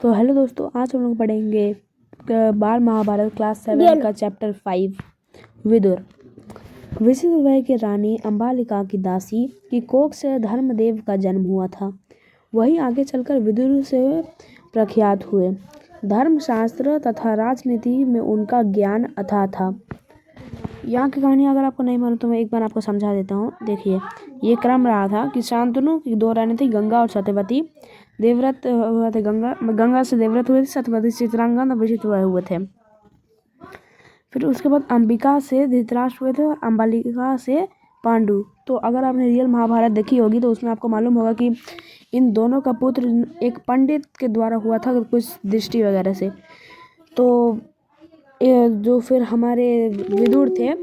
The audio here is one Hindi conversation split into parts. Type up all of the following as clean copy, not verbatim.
तो हेलो दोस्तों, आज हम लोग पढ़ेंगे बाल महाभारत क्लास 7 का चैप्टर 5 विदुर। विचित्र वह की रानी अंबालिका की दासी की कोख से धर्मदेव का जन्म हुआ था। वही आगे चलकर विदुर से प्रख्यात हुए। धर्मशास्त्र तथा राजनीति में उनका ज्ञान अथाह था। यहाँ की कहानी अगर आपको नहीं मालूम तो मैं एक बार आपको समझा देता हूँ। देखिए, ये क्रम रहा था कि शांतनु की दो रानी थी, गंगा और सत्यवती। देवव्रत हुए थे, गंगा से देवव्रत हुए थे, सत्यवती चित्रांगन और विचित्र हुए थे। फिर उसके बाद अंबिका से धृतराष्ट्र हुए थे और अंबालिका से पांडु। तो अगर आपने रियल महाभारत देखी होगी तो उसमें आपको मालूम होगा कि इन दोनों का पुत्र एक पंडित के द्वारा हुआ था, कुछ दृष्टि वगैरह से। तो जो फिर हमारे विदुर थे,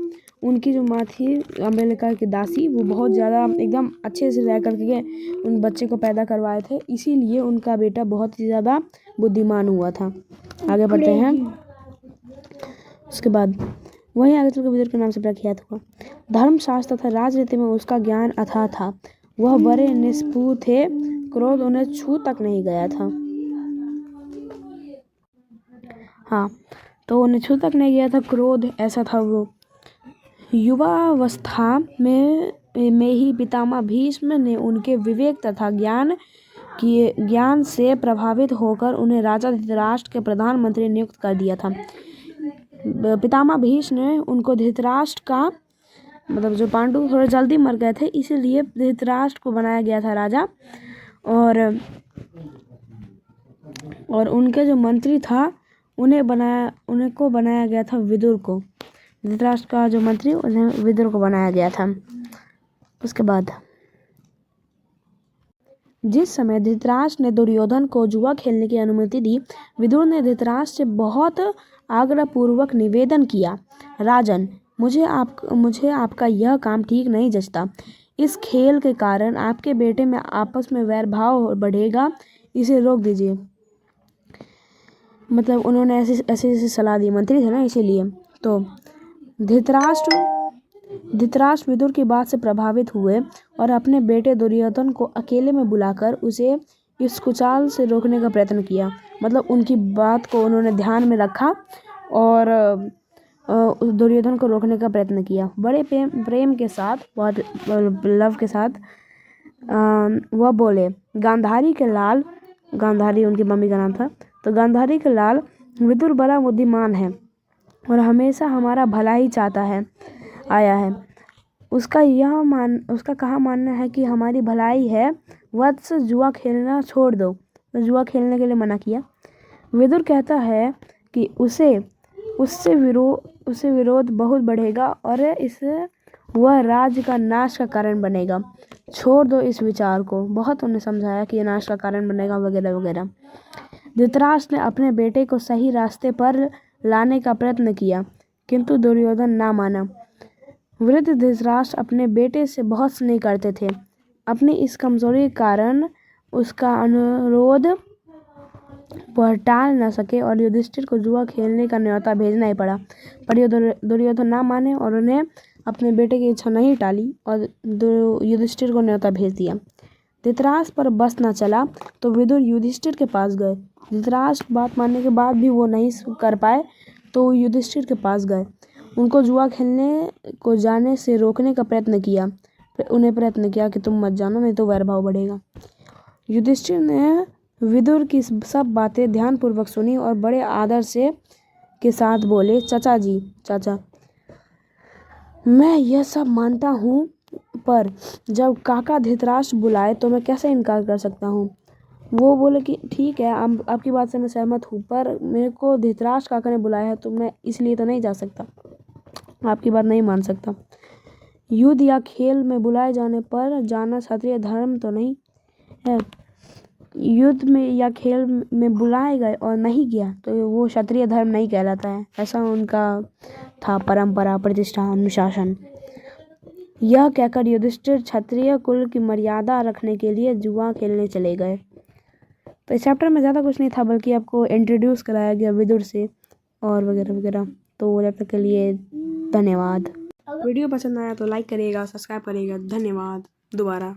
उनकी जो माँ थी अंबिका की दासी, वो बहुत ज़्यादा एकदम अच्छे से रह करके उन बच्चे को पैदा करवाए थे, इसीलिए उनका बेटा बहुत ही ज़्यादा बुद्धिमान हुआ था। आगे बढ़ते हैं। उसके बाद वहीं आगे चलकर विदुर के नाम से प्रख्यात हुआ। धर्मशास्त्र तथा राजनीति में उसका ज्ञान अथाह था। वह बड़े निष्ठुर थे, क्रोध उन्हें छू तक नहीं गया था। हाँ, तो उन्हें छू तक नहीं गया था क्रोध, ऐसा था वो। युवावस्था में ही पितामह भीष्म ने उनके विवेक तथा ज्ञान से प्रभावित होकर उन्हें राजा धृतराष्ट्र के प्रधानमंत्री नियुक्त कर दिया था। पितामह भीष्म ने उनको धृतराष्ट्र का मतलब जो पांडु थोड़ा जल्दी मर गए थे, इसीलिए धृतराष्ट्र को बनाया गया था राजा। और उनके जो मंत्री था उनको बनाया गया था विदुर को। धृतराष्ट्र का जो मंत्री, उन्हें विदुर को बनाया गया था। उसके बाद जिस समय धृतराष्ट्र ने दुर्योधन को जुआ खेलने की अनुमति दी, विदुर ने धृतराष्ट्र से बहुत आग्रहपूर्वक निवेदन किया, राजन, मुझे आपका यह काम ठीक नहीं जचता। इस खेल के कारण आपके बेटे में आपस में वैर भाव बढ़ेगा, इसे रोक दीजिए। मतलब उन्होंने ऐसी सलाह दी, मंत्री थे ना, इसीलिए। तो धृतराष्ट्र विदुर की बात से प्रभावित हुए और अपने बेटे दुर्योधन को अकेले में बुलाकर उसे इस कुचाल से रोकने का प्रयत्न किया। मतलब उनकी बात को उन्होंने ध्यान में रखा और दुर्योधन को रोकने का प्रयत्न किया। बड़े प्रेम के साथ, बहुत लव के साथ वह बोले, गांधारी के लाल, गांधारी उनकी मम्मी का नाम था, तो गांधारी के लाल, विदुर बड़ा बुद्धिमान है और हमेशा हमारा भला ही चाहता है आया है। उसका कहा मानना है कि हमारी भलाई है। वत्स, जुआ खेलना छोड़ दो। तो जुआ खेलने के लिए मना किया। विदुर कहता है कि उससे विरोध बहुत बढ़ेगा और इससे वह राज्य का नाश का कारण बनेगा। छोड़ दो इस विचार को। बहुत उन्हें समझाया कि यह नाश का कारण बनेगा वगैरह वगैरह। धृतराष्ट्र ने अपने बेटे को सही रास्ते पर लाने का प्रयत्न किया, किंतु दुर्योधन ना माना। वृद्ध धृतराष्ट्र अपने बेटे से बहुत स्नेह करते थे। अपनी इस कमजोरी के कारण उसका अनुरोध वह टाल न सके और युधिष्ठिर को जुआ खेलने का न्योता भेजना ही पड़ा। पर दुर्योधन ना माने और उन्हें अपने बेटे की इच्छा नहीं टाली और युधिष्ठिर को न्योता भेज दिया। धृतराष्ट्र पर बस न चला तो विदुर युधिष्ठिर के पास गए। धृतराष्ट्र बात मानने के बाद भी वो नहीं कर पाए तो युधिष्ठिर के पास गए। उनको जुआ खेलने को जाने से रोकने का प्रयत्न किया। कि तुम मत जानो, नहीं तो वैरभाव बढ़ेगा। युधिष्ठिर ने विदुर की सब बातें ध्यानपूर्वक सुनी और बड़े आदर के साथ बोले, चाचा, मैं यह सब मानता हूँ, पर जब काका धृतराष्ट्र बुलाए तो मैं कैसे इनकार कर सकता हूँ। वो बोले कि ठीक है, आपकी बात से मैं सहमत हूँ, पर मेरे को धृतराष्ट्र काका ने बुलाया है तो मैं इसलिए तो नहीं जा सकता, आपकी बात नहीं मान सकता। युद्ध या खेल में बुलाए जाने पर जाना क्षत्रिय धर्म तो नहीं है। युद्ध में या खेल में बुलाए गए और नहीं गया तो वो क्षत्रिय धर्म नहीं कहलाता है। ऐसा उनका था, परंपरा, प्रतिष्ठा, अनुशासन। यह कहकर युधिष्ठिर क्षत्रिय कुल की मर्यादा रखने के लिए जुआ खेलने चले गए। तो इस चैप्टर में ज़्यादा कुछ नहीं था, बल्कि आपको इंट्रोड्यूस कराया गया विदुर से और वगैरह वगैरह। तो जब तक के लिए धन्यवाद। वीडियो पसंद आया तो लाइक करिएगा, सब्सक्राइब करिएगा। धन्यवाद दोबारा।